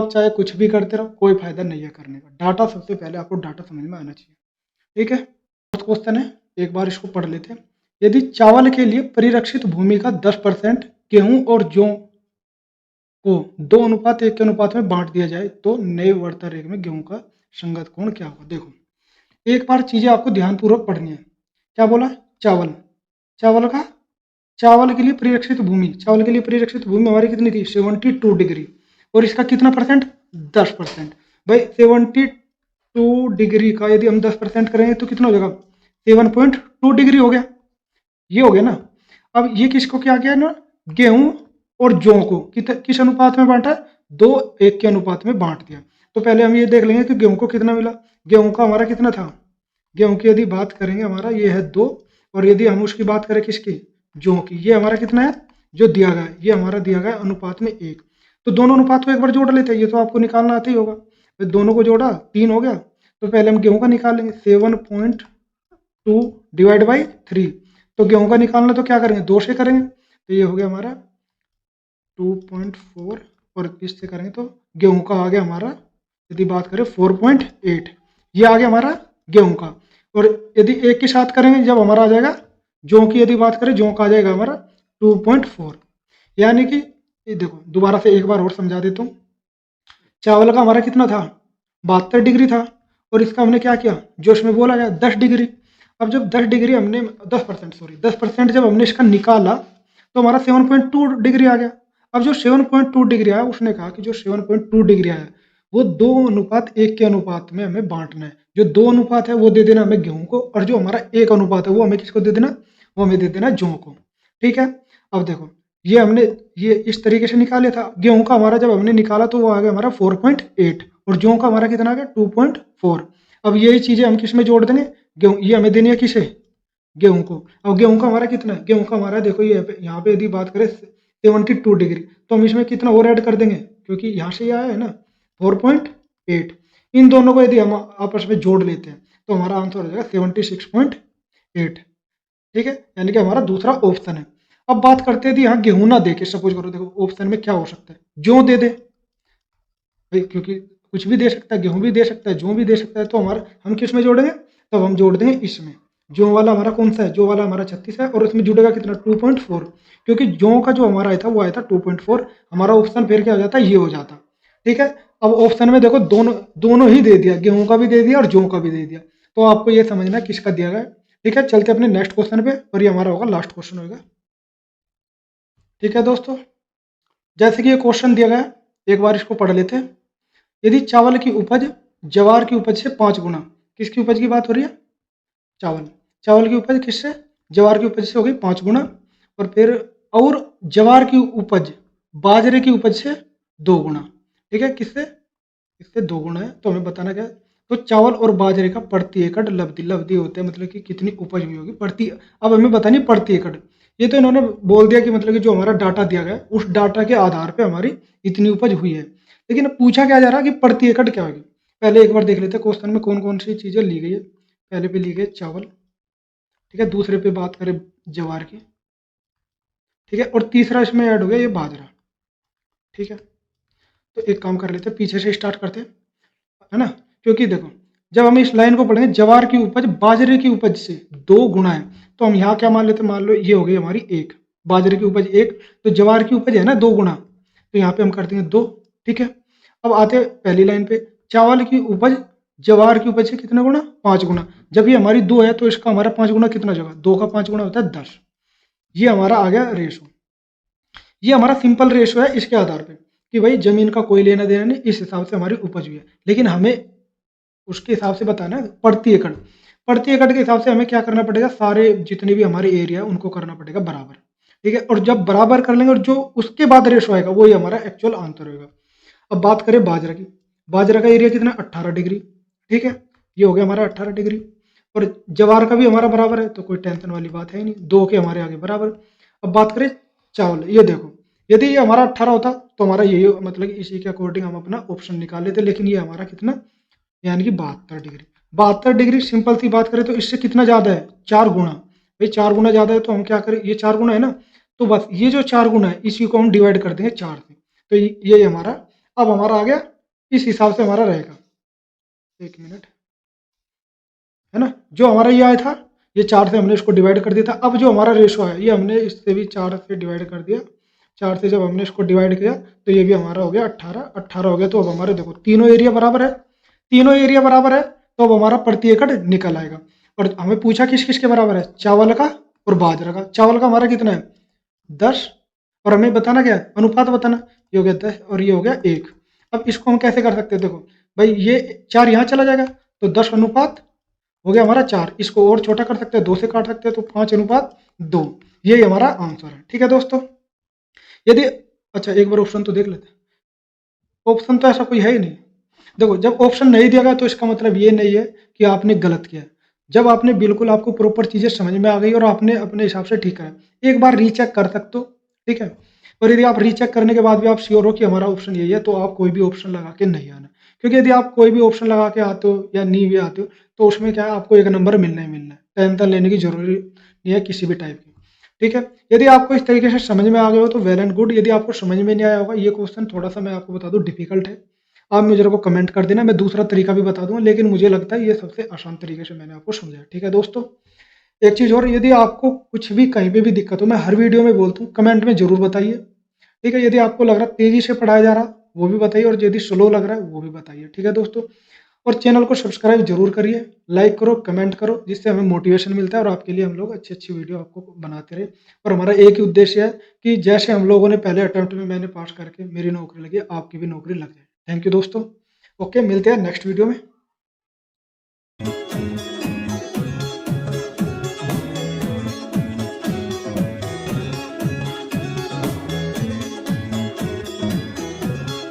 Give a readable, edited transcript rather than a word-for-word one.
आप चाहे कुछ भी करते रहो, कोई फायदा नहीं है करने का। डाटा सबसे पहले आपको डाटा समझ में आना चाहिए। ठीक है, फर्स्ट क्वेश्चन है, एक बार इसको पढ़ लेते हैं। यदि चावल के लिए परिरक्षित भूमि का 10% गेहूं और जौ को 2:1 के अनुपात में बांट दिया जाए तो नए वर्ता रेख में गेहूं का संगत कोण क्या होगा। देखो, एक बार चीजें आपको ध्यानपूर्वक पढ़नी है। क्या बोला? चावल, चावल का, चावल के लिए परिरक्षित भूमि, चावल के लिए परिरक्षित भूमि हमारी कितनी थी? 72 डिग्री। और इसका कितना परसेंट? 10%। भाई 72 डिग्री का यदि हम 10% करेंगे तो कितना हो जाएगा? 7.2 डिग्री हो गया। ये हो गया ना। अब ये किसको क्या किया ना, गेहूं और जौ को किस अनुपात में बांटा? 2:1 के अनुपात में बांट दिया। तो पहले हम ये देख लेंगे कि गेहूं को कितना मिला। गेहूं का हमारा कितना था? गेहूं की यदि बात करेंगे हमारा ये है 2, और यदि हम उसकी बात करें किसकी? जौ की, ये हमारा कितना है जो दिया गया है? ये हमारा दिया गया अनुपात में 1। तो दोनों अनुपात को एक बार जोड़ लेते हैं, ये तो आपको निकालना आता ही होगा। तो दोनों को जोड़ा 3 हो गया। तो पहले हम गेहूं का निकाल लेंगे, 7.2 डिवाइड बाई 3। तो गेहूं का निकालना तो क्या करेंगे? 2 से करेंगे, तो ये हो गया हमारा 2.4, और इससे करेंगे तो गेहूं का आ गया हमारा, यदि बात करें 4.8। ये आ गया हमारा गेहूं का। और यदि एक के साथ करेंगे जब हमारा आ जाएगा जौ की, यदि बात करें जौ का आ जाएगा हमारा 2.4। यानी कि ये देखो, दोबारा से एक बार और समझा देता हूँ। चावल का हमारा कितना था? 72 डिग्री था, और इसका हमने क्या किया, जो इसमें बोला गया 10 डिग्री। अब जब 10 डिग्री हमने 10%, सॉरी 10% जब हमने इसका निकाला तो हमारा 7.2 डिग्री आ गया। अब जो 7.2 डिग्री आया, उसने कहा कि जो 7.2 डिग्री आया वो 2:1 के अनुपात में हमें बांटना है। जो 2 अनुपात है वो दे देना हमें गेहूं को, और जो हमारा 1 अनुपात है वो हमें किसको दे देना? वो हमें दे देना जौ को। ठीक है, अब देखो, ये हमने ये इस तरीके से निकाले था। गेहूं का हमारा जब हमने निकाला तो वो आ गया हमारा 4.8, और जौ का हमारा कितना आ गया? 2.4। अब यही चीजें हम किस में जोड़ देंगे? गेहूं, ये हमें देनी है किसे? गेहूं को। अब गेहूं का हमारा कितना है? गेहूं का हमारा देखो, ये यहाँ पे यदि बात करें 72 डिग्री, तो हम इसमें कितना और ऐड कर देंगे, क्योंकि यहाँ से ये आया है ना 4.8। इन दोनों को यदि हम आपस में जोड़ लेते हैं तो हमारा आंसर हो जाएगा 76.8। ठीक है, यानी कि हमारा दूसरा ऑप्शन है। अब बात करते हैं, यदि यहाँ गेहूं ना दे के, सपोज करो, देखो ऑप्शन में क्या हो सकता है, जौ दे दे भाई, क्योंकि कुछ भी दे सकता है, गेहूं भी दे सकता है, जौ भी दे सकता है। तो हमारा हम किस में जोड़ेंगे? तब हम जोड़ देंगे इसमें। जौ वाला हमारा कौन सा है? जौ वाला हमारा 36 है, और उसमें जुड़ेगा कितना? 2.4, क्योंकि जौ का जो हमारा आया था वो आया था 2.4। हमारा ऑप्शन फिर क्या हो जाता? ये हो जाता। ठीक है, अब ऑप्शन में देखो दोनों दोनों ही दे दिया, गेहूं का भी दे दिया और जौ का भी दे दिया। तो आपको ये समझना है किसका दिया गया है। ठीक है, चलते अपने नेक्स्ट क्वेश्चन पे, और ये हमारा होगा लास्ट क्वेश्चन होगा। ठीक है दोस्तों, जैसे कि ये क्वेश्चन दिया गया है, एक बार इसको पढ़ लेते हैं। यदि चावल की उपज ज्वार की उपज से 5 गुना, किसकी उपज की बात हो रही है? चावल, चावल की उपज किससे? ज्वार की उपज से हो गई 5 गुना। और फिर और ज्वार की उपज बाजरे की उपज से 2 गुना। ठीक है, किससे? इससे 2 गुना है। तो हमें बताना क्या है? तो चावल और बाजरे का प्रति एकड़ लब्धि, लब्धि होते हैं मतलब कि कितनी उपज हुई होगी प्रति। अब हमें बतानी प्रति एकड़। ये तो इन्होंने बोल दिया कि मतलब कि जो हमारा डाटा दिया गया है उस डाटा के आधार पे हमारी इतनी उपज हुई है, लेकिन पूछा क्या जा रहा है कि प्रति एकड़ क्या होगी। पहले एक बार देख लेते हैं क्वेश्चन में कौन कौन सी चीजें ली गई है। पहले पे ली गई चावल, ठीक है, दूसरे पे बात करें ज्वार की, ठीक है, और तीसरा इसमें ऐड हो गया ये बाजरा। ठीक है, तो एक काम कर लेते हैं, पीछे से स्टार्ट करते हैं, है ना। क्योंकि देखो, जब हम इस लाइन को पढ़ेंगे, ज्वार की उपज बाजरे की उपज से 2 गुना है, तो हम यहाँ क्या मान लेते हैं? मान लो ये हो गई हमारी 1, बाजरे की उपज 1, तो ज्वार की उपज है ना 2 गुना, तो यहाँ पे हम कर देंगे 2। ठीक है, अब आते हैं पहली लाइन पे, चावल की उपज ज्वार की उपज से कितना गुना? 5 गुना। जब ये हमारी 2 है तो इसका हमारा 5 गुना कितना जगह? 2 का 5 गुना होता है 10। ये हमारा आ गया रेशो। ये हमारा सिंपल रेशो है इसके आधार पे कि भाई जमीन का कोई लेना देना नहीं, इस हिसाब से हमारी उपज हुई है। लेकिन हमें उसके हिसाब से बताना है प्रति एकड़। प्रति एकड़ के हिसाब से हमें क्या करना पड़ेगा? सारे जितने भी हमारे एरिया उनको करना पड़ेगा बराबर। ठीक है, और जब बराबर कर लेंगे और जो उसके बाद रेशो आएगा वही हमारा एक्चुअल आंसर होगा। अब बात करें बाजरा की, बाजरा का एरिया कितना? 18 डिग्री। ठीक है, ये हो गया हमारा 18 डिग्री। और ज्वार का भी हमारा बराबर है, तो कोई टेंशन वाली बात है ही नहीं, 2 के हमारे आगे बराबर। अब बात करें चावल, ये देखो, यदि ये हमारा 18 होता तो हमारा यही मतलब इसी के अकॉर्डिंग हम अपना ऑप्शन निकाल लेते, लेकिन ये हमारा कितना, यानी कि 72 डिग्री। 72 डिग्री, सिंपल सी बात करें तो इससे कितना ज्यादा है? 4 गुना। भाई 4 गुना ज्यादा है तो हम क्या करें? ये 4 गुना है ना, तो बस ये जो 4 गुना है इसी को हम डिवाइड कर देंगे 4 से, तो ये हमारा अब हमारा आ गया, इस हिसाब से हमारा रहेगा। एक मिनट, है ना, जो हमारा ये आया था, ये 4 से हमने इसको डिवाइड कर दिया था। अब जो हमारा रेशो है ये हमने इससे भी 4 से डिवाइड कर दिया। 4 से जब हमने इसको डिवाइड किया तो ये भी हमारा हो गया 18। 18 हो गया, तो अब हमारे देखो तीनों एरिया बराबर है। तीनों एरिया बराबर है तो अब हमारा प्रति एकड़ निकल आएगा। और हमें पूछा किस किस के बराबर है, चावल का और बाजरा का। चावल का हमारा कितना है, 10, और हमें बताना क्या है, अनुपात बताना। ये हो गया 10 और ये हो गया 1। अब इसको हम कैसे कर सकते हैं, देखो भाई ये 4 यहाँ चला जाएगा तो 10 अनुपात हो गया हमारा 4। इसको और छोटा कर सकते हैं, 2 से काट सकते हैं तो 5 अनुपात 2। ये हमारा आंसर है। ठीक है दोस्तों, यदि अच्छा एक बार ऑप्शन तो देख लेते हैं। ऑप्शन तो ऐसा कोई है ही नहीं। देखो जब ऑप्शन नहीं दिया गया तो इसका मतलब ये नहीं है कि आपने गलत किया। जब आपने बिल्कुल आपको प्रॉपर चीजें समझ में आ गई और आपने अपने हिसाब से ठीक करा, एक बार रीचेक कर सकते हो। ठीक है, और यदि आप रीचेक करने के बाद भी आप श्योर हो कि हमारा ऑप्शन यही है तो आप कोई भी ऑप्शन लगा के नहीं आना। क्योंकि यदि आप कोई भी ऑप्शन लगा के आते हो या नहीं भी आते हो तो उसमें क्या है, आपको एक नंबर मिलना ही मिलना है। टेंशन लेने की जरूरी नहीं है किसी भी टाइप की। ठीक है, यदि आपको इस तरीके से समझ में आ गया हो तो वेल एंड गुड। यदि आपको समझ में नहीं आया होगा, ये क्वेश्चन थोड़ा सा मैं आपको बता दूं डिफिकल्ट है, आप मुझे को कमेंट कर देना, मैं दूसरा तरीका भी बता दूंगा, लेकिन मुझे लगता है ये सबसे आसान तरीके से मैंने आपको समझाया। ठीक है दोस्तों, एक चीज़ और, यदि आपको कुछ भी कहीं पे भी दिक्कत हो, मैं हर वीडियो में बोलता हूँ, कमेंट में जरूर बताइए। ठीक है, यदि आपको लग रहा है तेजी से पढ़ाया जा रहा वो भी बताइए, और यदि स्लो लग रहा है वो भी बताइए। ठीक है दोस्तों, और चैनल को सब्सक्राइब जरूर करिए, लाइक करो, कमेंट करो, जिससे हमें मोटिवेशन मिलता है और आपके लिए हम लोग अच्छी अच्छी वीडियो आपको बनाते रहे। और हमारा एक ही उद्देश्य है कि जैसे हम लोगों ने पहले अटेम्प्ट में मैंने पास करके मेरी नौकरी लगी, आपकी भी नौकरी लग जाए। थैंक यू दोस्तों, ओके, मिलते हैं नेक्स्ट वीडियो में।